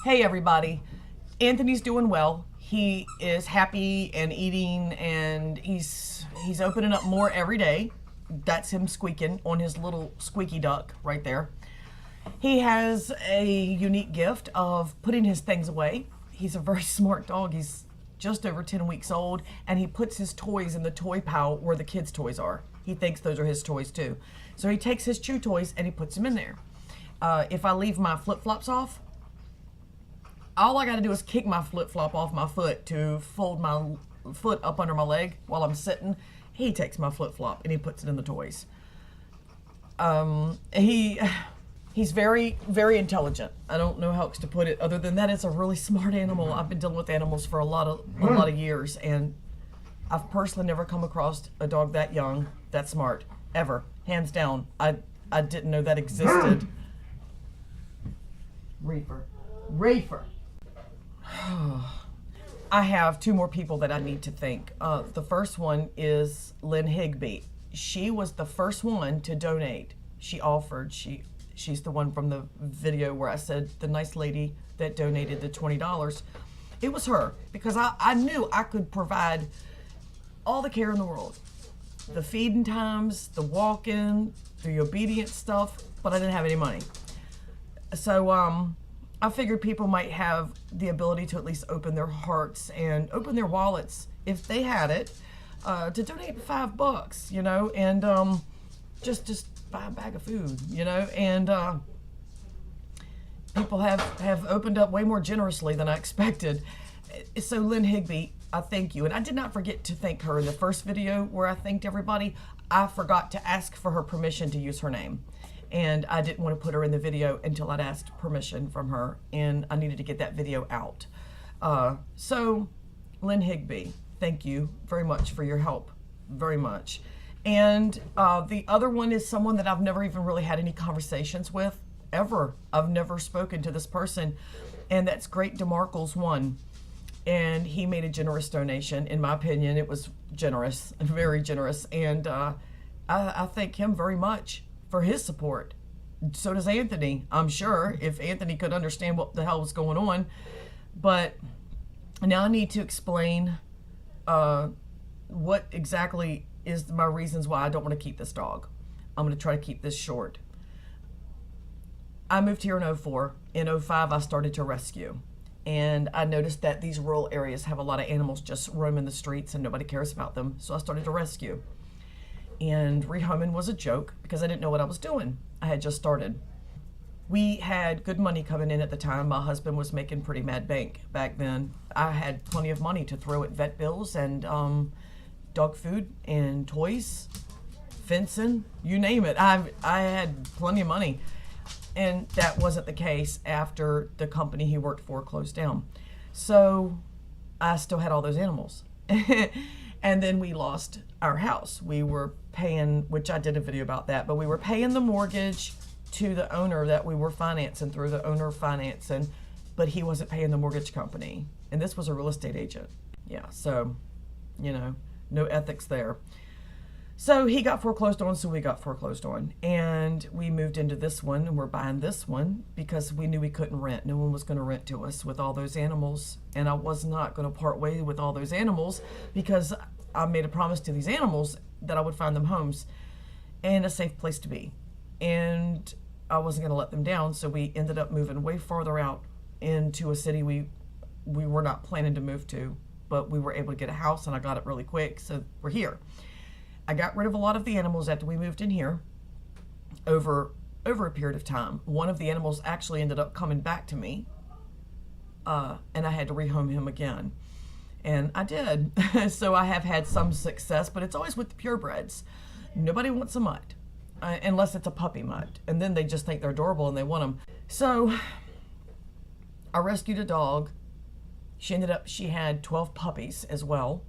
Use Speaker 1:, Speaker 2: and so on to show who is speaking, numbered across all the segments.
Speaker 1: Hey everybody, Anthony's doing well. He is happy and eating, and he's opening up more every day. That's him squeaking on his little squeaky duck right there. He has a unique gift of putting his things away. He's a very smart dog. He's just over 10 weeks old, and he puts his toys in the toy pile where the kids' toys are. He thinks those are his toys too. So he takes his chew toys and he puts them in there. If I leave my flip-flops off, all I got to do is kick my flip-flop off my foot to fold my foot up under my leg while I'm sitting. He takes my flip-flop and he puts it in the toys. He's very, very intelligent. I don't know how else to put it other than that it's a really smart animal. I've been dealing with animals for a lot of years, and I've personally never come across a dog that young, that smart, ever, hands down. I didn't know that existed. Reefer. I have two more people that I need to thank. The first one is Lynnhigby. She was the first one to donate. She offered. She's the one from the video where I said the nice lady that donated the $20. It was her, because I knew I could provide all the care in the world. The feeding times, the walking, the obedience stuff, but I didn't have any money. So I figured people might have the ability to at least open their hearts and open their wallets if they had it, to donate $5, you know, and just buy a bag of food, you know, and people have opened up way more generously than I expected. So Lynnhigby, I thank you. And I did not forget to thank her in the first video where I thanked everybody. I forgot to ask for her permission to use her name. And I didn't want to put her in the video until I'd asked permission from her, and I needed to get that video out. So Lynnhigby, thank you very much for your help, very much. And the other one is someone that I've never even really had any conversations with, ever. I've never spoken to this person, and that's Great DeMarcle's one. And he made a generous donation. In my opinion, it was generous, very generous. And I thank him very much for his support. So does Anthony, I'm sure, if Anthony could understand what the hell was going on. But now I need to explain what exactly is my reasons why I don't want to keep this dog. I'm going to try to keep this short. I moved here in 2004. In 2005, I started to rescue. And I noticed that these rural areas have a lot of animals just roaming the streets and nobody cares about them. So I started to rescue. And rehoming was a joke because I didn't know what I was doing. I had just started. We had good money coming in at the time. My husband was making pretty mad bank back then. I had plenty of money to throw at vet bills and dog food and toys, fencing, you name it. I had plenty of money. And that wasn't the case after the company he worked for closed down. So I still had all those animals. And then we lost our house. We were paying, which I did a video about that, but we were paying the mortgage to the owner that we were financing through the owner financing, but he wasn't paying the mortgage company. And this was a real estate agent. Yeah, so, you know, no ethics there. So he got foreclosed on, so we got foreclosed on. And we moved into this one, and we're buying this one because we knew we couldn't rent. No one was going to rent to us with all those animals. And I was not going to part way with all those animals because I made a promise to these animals that I would find them homes and a safe place to be. And I wasn't going to let them down, so we ended up moving way farther out into a city we were not planning to move to, but we were able to get a house, and I got it really quick, so we're here. I got rid of a lot of the animals after we moved in here over a period of time. One of the animals actually ended up coming back to me, and I had to rehome him again. And I did. So I have had some success, but it's always with the purebreds. Nobody wants a mutt, unless it's a puppy mutt. And then they just think they're adorable and they want them. So I rescued a dog. She had 12 puppies as well.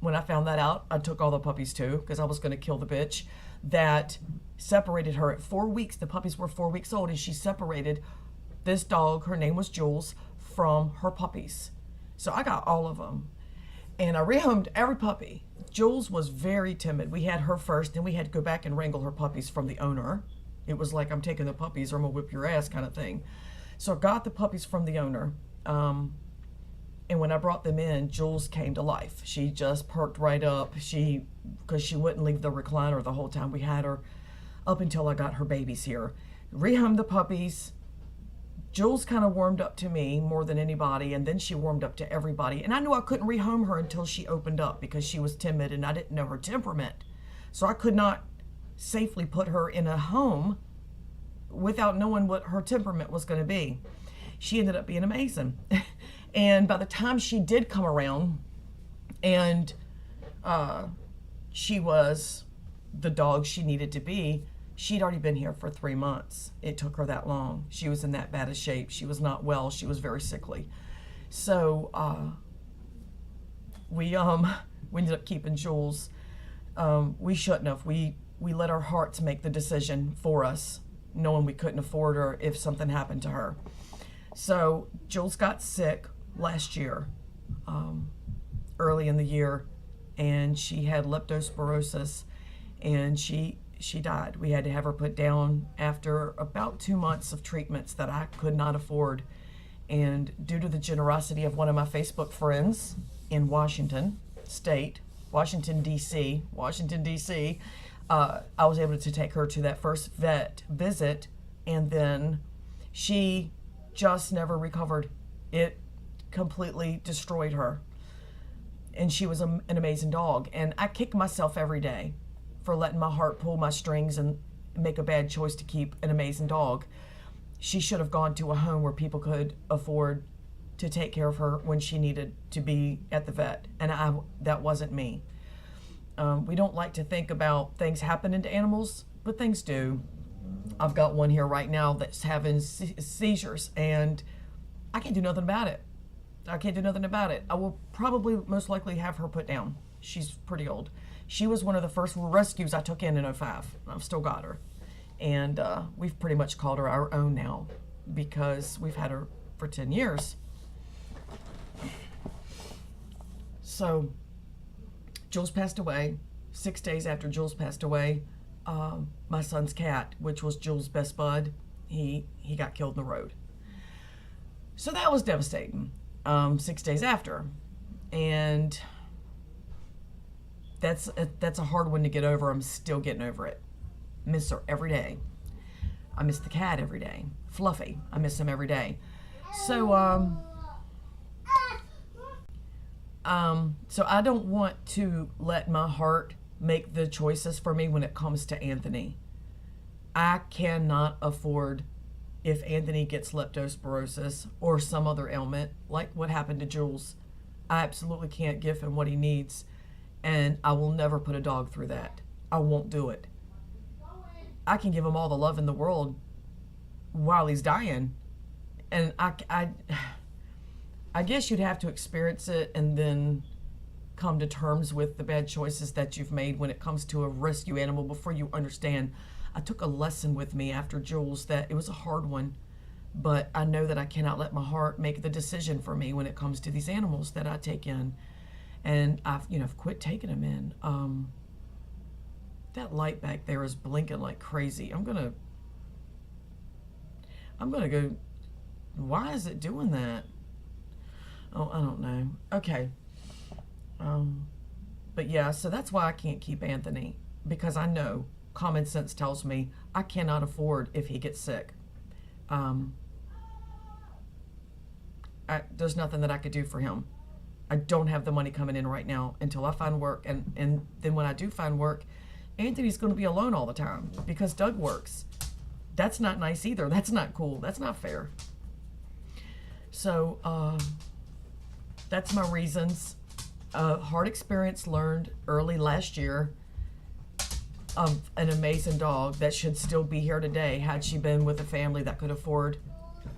Speaker 1: When I found that out, I took all the puppies too, because I was going to kill the bitch that separated her at 4 weeks. The puppies were 4 weeks old, and she separated this dog, her name was Jules, from her puppies. So I got all of them. And I rehomed every puppy. Jules was very timid. We had her first, then we had to go back and wrangle her puppies from the owner. It was like, I'm taking the puppies or I'm gonna whip your ass kind of thing. So I got the puppies from the owner. And when I brought them in, Jules came to life. She just perked right up. Because she wouldn't leave the recliner the whole time we had her, up until I got her babies here. Rehomed the puppies. Jules kind of warmed up to me more than anybody, and then she warmed up to everybody. And I knew I couldn't rehome her until she opened up, because she was timid and I didn't know her temperament. So I could not safely put her in a home without knowing what her temperament was going to be. She ended up being amazing. And by the time she did come around and she was the dog she needed to be, she'd already been here for 3 months. It took her that long. She was in that bad a shape. She was not well. She was very sickly. So we ended up keeping Jules. We shouldn't have. We let our hearts make the decision for us, knowing we couldn't afford her if something happened to her. So Jules got sick last year, early in the year, and she had leptospirosis, and she died. We had to have her put down after about 2 months of treatments that I could not afford. And due to the generosity of one of my Facebook friends in Washington State, Washington, D.C., I was able to take her to that first vet visit, and then she just never recovered. It completely destroyed her. And she was an amazing dog. And I kick myself every day for letting my heart pull my strings and make a bad choice to keep an amazing dog. She should have gone to a home where people could afford to take care of her when she needed to be at the vet. And that wasn't me. We don't like to think about things happening to animals, but things do. I've got one here right now that's having seizures, and I can't do nothing about it. I will probably most likely have her put down. She's pretty old. She was one of the first rescues I took in 05. I've still got her. And we've pretty much called her our own now, because we've had her for 10 years. So Jules passed away. 6 days after Jules passed away, my son's cat, which was Jules' best bud, he got killed in the road. So that was devastating. 6 days after, and that's a hard one to get over. I'm still getting over it. Miss her every day. I miss the cat every day. Fluffy, I miss him every day. So so I don't want to let my heart make the choices for me when it comes to Anthony. I cannot afford, if Anthony gets leptospirosis or some other ailment, like what happened to Jules, I absolutely can't give him what he needs, and I will never put a dog through that. I won't do it. I can give him all the love in the world while he's dying, and I guess you'd have to experience it and then come to terms with the bad choices that you've made when it comes to a rescue animal before you understand. I took a lesson with me after Jules that it was a hard one, but I know that I cannot let my heart make the decision for me when it comes to these animals that I take in. And I've quit taking them in. That light back there is blinking like crazy. I'm gonna go. Why is it doing that? Oh, I don't know. Okay. But yeah, so that's why I can't keep Anthony, because I know common sense tells me I cannot afford if he gets sick. There's nothing that I could do for him. I don't have the money coming in right now until I find work, and then when I do find work, Anthony's going to be alone all the time because Doug works. That's not nice either. That's not cool. That's not fair. So that's my reasons. Hard experience learned early last year of an amazing dog that should still be here today had she been with a family that could afford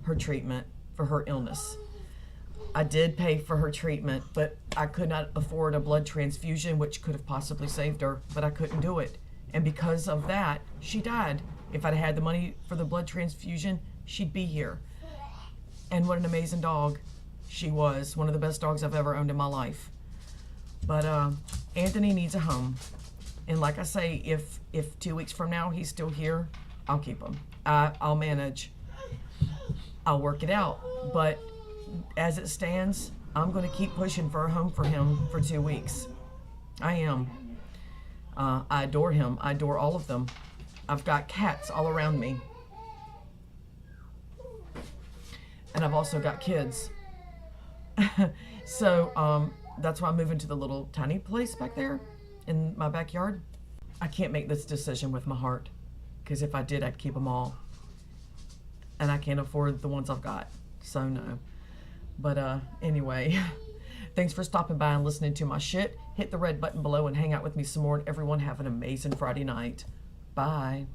Speaker 1: her treatment for her illness. I did pay for her treatment, but I could not afford a blood transfusion, which could have possibly saved her, but I couldn't do it. And because of that, she died. If I'd had the money for the blood transfusion, she'd be here. And what an amazing dog she was. One of the best dogs I've ever owned in my life. But Anthony needs a home. And like I say, if 2 weeks from now he's still here, I'll keep him. I'll manage. I'll work it out. But as it stands, I'm going to keep pushing for a home for him for 2 weeks. I am. I adore him. I adore all of them. I've got cats all around me. And I've also got kids. So that's why I'm moving to the little tiny place back there in my backyard. I can't make this decision with my heart, because if I did, I'd keep them all. And I can't afford the ones I've got. So no. But anyway, thanks for stopping by and listening to my shit. Hit the red button below and hang out with me some more. And everyone have an amazing Friday night. Bye.